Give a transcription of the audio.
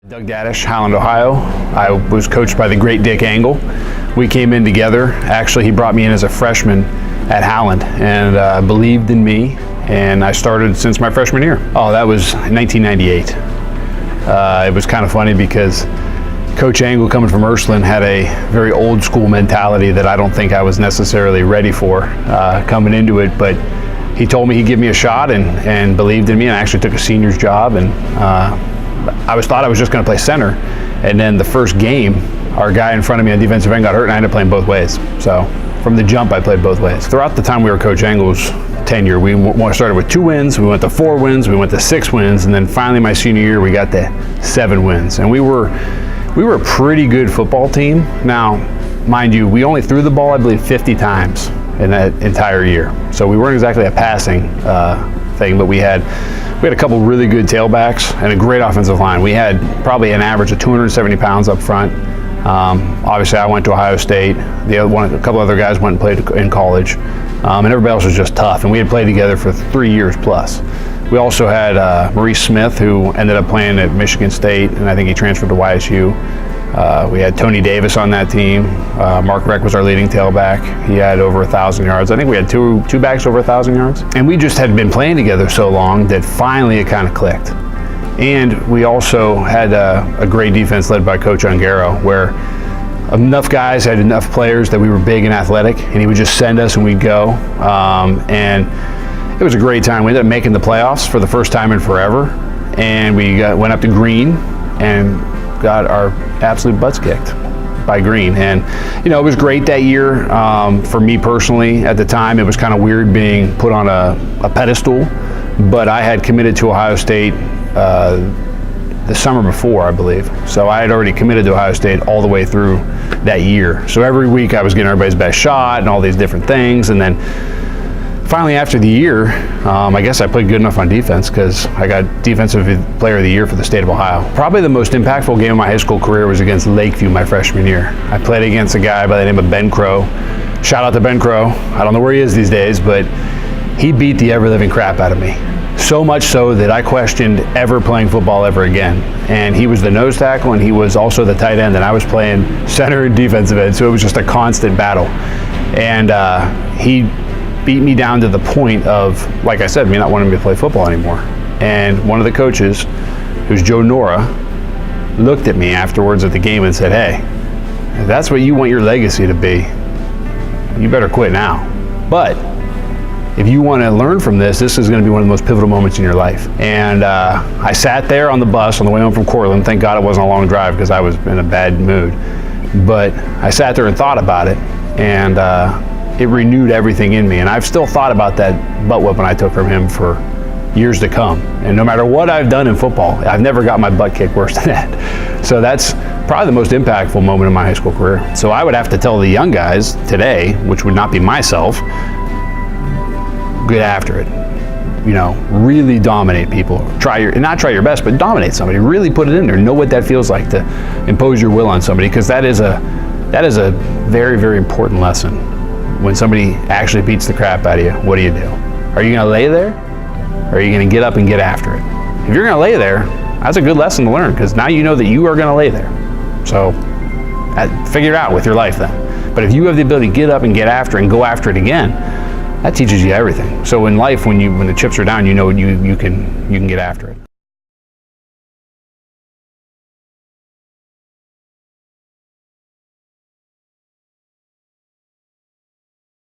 Datish, Howland, Ohio. I was coached by the great Dick Angle. We came in together. Actually, he brought me in as a freshman at Howland and believed in me, and I started since my freshman year. Oh, that was 1998. It was kind of funny because Coach Angle, coming from Ursuline, had a very old school mentality that I don't think I was necessarily ready for coming into it, but he told me he'd give me a shot and believed in me, and I actually took a senior's job, and I thought I was just going to play center, and then the first game, our guy in front of me on defensive end got hurt, and I ended up playing both ways. So from the jump, I played both ways. Throughout the time we were Coach Angle's tenure, we started with 2 wins, we went to 4 wins, we went to 6 wins, and then finally my senior year we got to 7 wins. And we were a pretty good football team. Now, mind you, we only threw the ball, I believe, 50 times in that entire year. So we weren't exactly a passing thing, but we had a couple really good tailbacks and a great offensive line. We had probably an average of 270 pounds up front. Obviously, I went to Ohio State. A couple other guys went and played in college, and everybody else was just tough. And we had played together for 3 years plus. We also had Maurice Smith, who ended up playing at Michigan State, and I think he transferred to YSU. We had Tony Davis on that team. Mark Reck was our leading tailback. He had over 1,000 yards. I think we had two backs over 1,000 yards. And we just had been playing together so long that finally it kind of clicked. And we also had a great defense led by Coach Ungaro, where enough guys had enough players that we were big and athletic, and he would just send us and we'd go. And it was a great time. We ended up making the playoffs for the first time in forever, and we went up to Green and got our absolute butts kicked by Green. And you know, it was great that year. For me personally, at the time, it was kind of weird being put on a pedestal, but I had committed to Ohio State the summer before, I believe. So I had already committed to Ohio State all the way through that year. So every week I was getting everybody's best shot and all these different things. And then finally, after the year, I guess I played good enough on defense because I got Defensive Player of the Year for the state of Ohio. Probably the most impactful game of my high school career was against Lakeview my freshman year. I played against a guy by the name of Ben Crow. Shout out to Ben Crow. I don't know where he is these days, but he beat the ever-living crap out of me. So much so that I questioned ever playing football ever again. And he was the nose tackle, and he was also the tight end, and I was playing center and defensive end, so it was just a constant battle. And he beat me down to the point of, like I said, me not wanting me to play football anymore. And one of the coaches, who's Joe Nora, looked at me afterwards at the game and said, "Hey, if that's what you want your legacy to be, you better quit now. But if you want to learn from this, this is going to be one of the most pivotal moments in your life." And I sat there on the bus on the way home from Cortland. Thank God it wasn't a long drive because I was in a bad mood. But I sat there and thought about it, and it renewed everything in me. And I've still thought about that butt whooping I took from him for years to come. And no matter what I've done in football, I've never got my butt kicked worse than that. So that's probably the most impactful moment in my high school career. So I would have to tell the young guys today, which would not be myself, get after it. You know, really dominate people. Not try your best, but dominate somebody. Really put it in there. Know what that feels like to impose your will on somebody, because that is a very, very important lesson. When somebody actually beats the crap out of you, what do you do? Are you going to lay there, or are you going to get up and get after it? If you're going to lay there, that's a good lesson to learn, because now you know that you are going to lay there. So figure it out with your life then. But if you have the ability to get up and get after it and go after it again, that teaches you everything. So in life, when the chips are down, you know you can get after it.